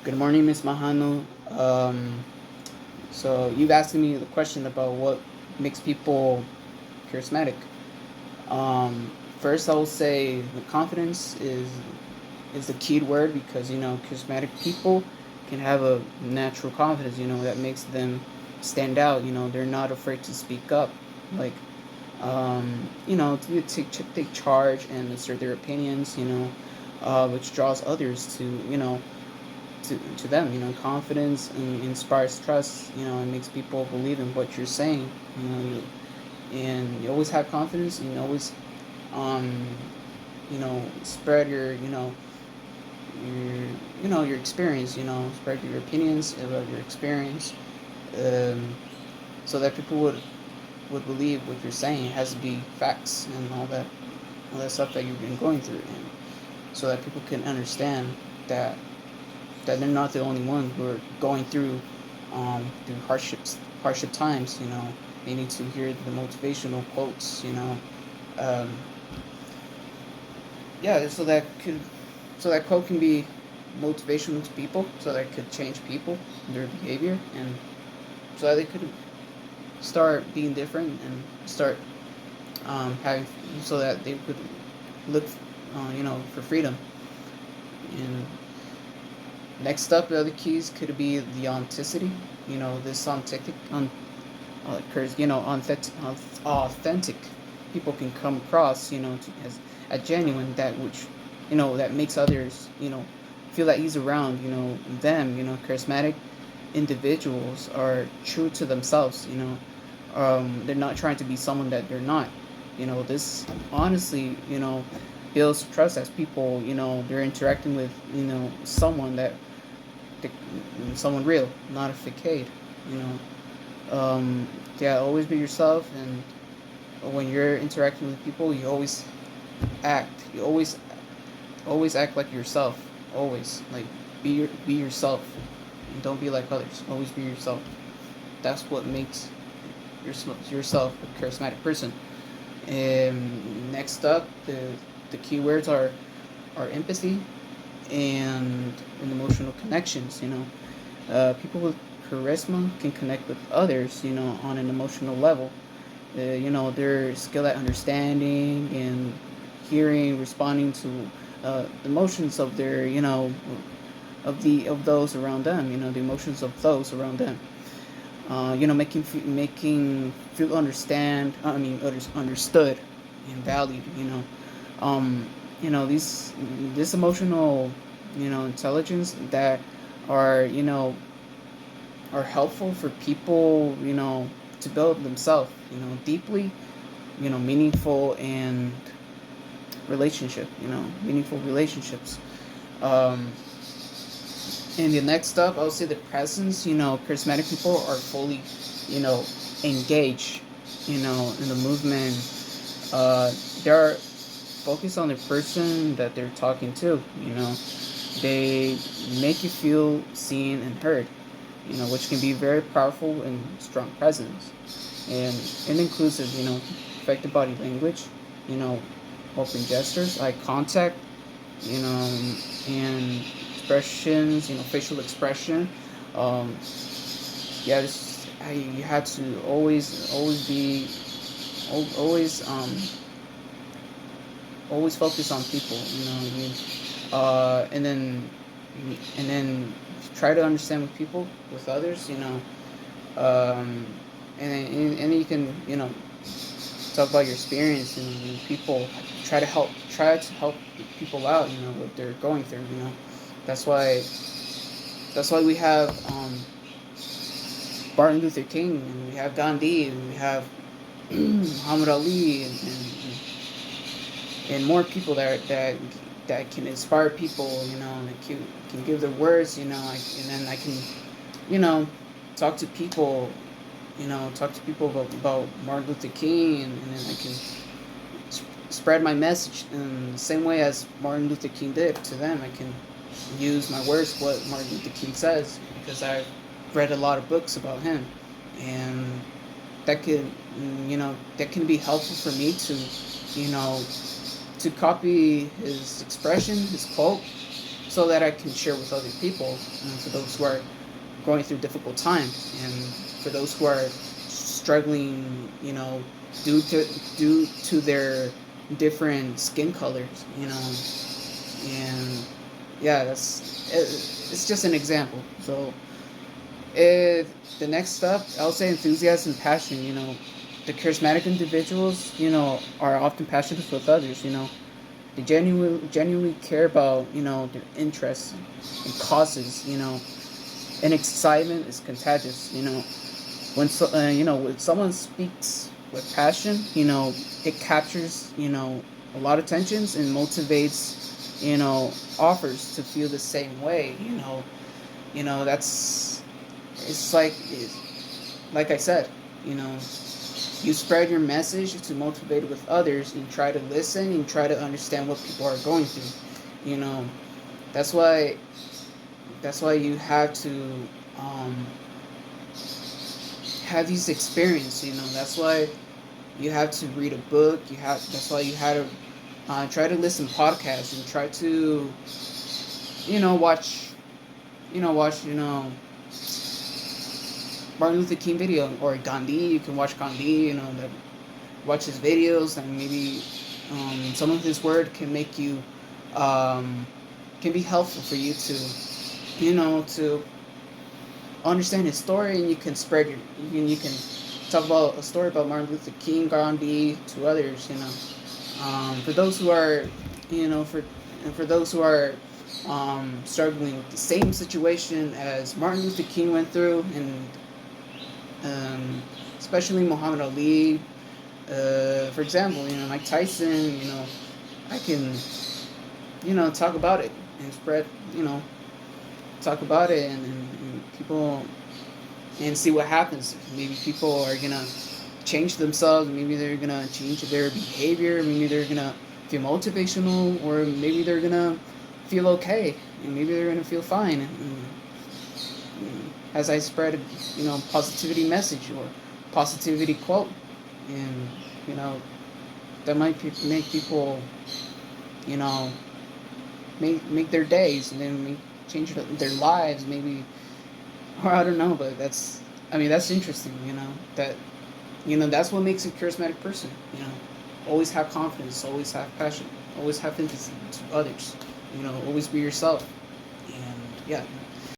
Good morning, Miss Mahano. So you've asked me the question about what makes people charismatic. First, I will say the confidence is the key word because charismatic people can have a natural confidence. That makes them stand out. They're not afraid to speak up, like to take charge and assert their opinions. Which draws others to them. Confidence inspires trust. It makes people believe in what you're saying. And you always have confidence. And you always, um, spread your experience. Spread your opinions about your experience, um, so that people would believe what you're saying. It has to be facts and all that stuff that you've been going through, and so that people can understand that that they're not the only ones who are going through hardship times. They need to hear the motivational quotes. Um, yeah, so that quote can be motivational to people, so that could change people, their behavior, and so that they could start being different and start having, so that they could look, for freedom. And next up, the other keys could be the authenticity. This occurs, authentic people can come across, as a genuine, that which, that makes others, feel at ease around, them. Charismatic individuals are true to themselves. They're not trying to be someone that they're not. This honestly, builds trust as people, they're interacting with, someone real, not a facade. You know, yeah, always be yourself, and when you're interacting with people, you always always act like yourself. Always like be yourself, and don't be like others. Always be yourself. That's what makes yourself a charismatic person. And next up, the keywords are empathy and emotional connections. People with charisma can connect with others, on an emotional level. Their skill at understanding and hearing, responding to emotions of their, of those around them. The emotions of those around them. Making feel understood and valued. Um, these this emotional, intelligence that are are helpful for people, to build themselves, deeply, meaningful and meaningful relationships. Um, and the next up, I would say the presence. Charismatic people are fully, you know, engaged, in the movement. They're focused on the person that they're talking to. They make you feel seen and heard. Which can be very powerful and strong presence. And it includes, effective body language, you know, open gestures, eye contact, you know, and expressions, facial expression. Um, yeah, you had to always be, always, always focus on people. And then try to understand with people, with others. Um, and then you can, talk about your experience and people. Try to help people out. What they're going through. That's why that's why we have Martin Luther King, and we have Gandhi, and we have Muhammad Ali, and more people that can inspire people. And can give their words. And then I can, you know, talk to people. Talk to people about Martin Luther King, and then I can spread my message in the same way as Martin Luther King did to them. I can use my words what Martin Luther King says, because I've read a lot of books about him, and that could that can be helpful for me to, to copy his expression, his quote, so that I can share with other people, for those who are going through difficult time, and for those who are struggling, due to due to their different skin colors, and yeah, it's just an example. So if the next step, I'll say enthusiasm and passion. The charismatic individuals, are often passionate with others. They genuinely care about their interests and causes. And excitement is contagious. When someone speaks with passion, it captures a lot of tensions and motivates offers to feel the same way. That's it's like I said, you know you spread your message to motivate with others, and try to listen and try to understand what people are going through. You know that's why you have to um, have these experience. That's why you have to read a book. That's why you had to try to listen to podcasts, and try to watch Martin Luther King video, or Gandhi. You can watch Gandhi. Watch his videos, and maybe some of his word can make you can be helpful for you to to understand his story, and you can spread you can talk about a story about Martin Luther King, Gandhi, to others. For those who are for those who are struggling with the same situation as Martin Luther King went through, and especially Muhammad Ali. For example, Mike Tyson. I can talk about it and spread. Talk about it, and people, and see what happens. Maybe people are gonna change themselves. Maybe they're gonna change their behavior. Maybe they're gonna feel motivational, or maybe they're gonna feel okay, and maybe they're gonna feel fine. As I spread, positivity message, or positivity quote, and that might make people, you know, make their days, and then change their lives, maybe, or I don't know, but that's interesting. That's what makes a charismatic person. Always have confidence, always have passion, always have empathy to others. Always be yourself, and yeah,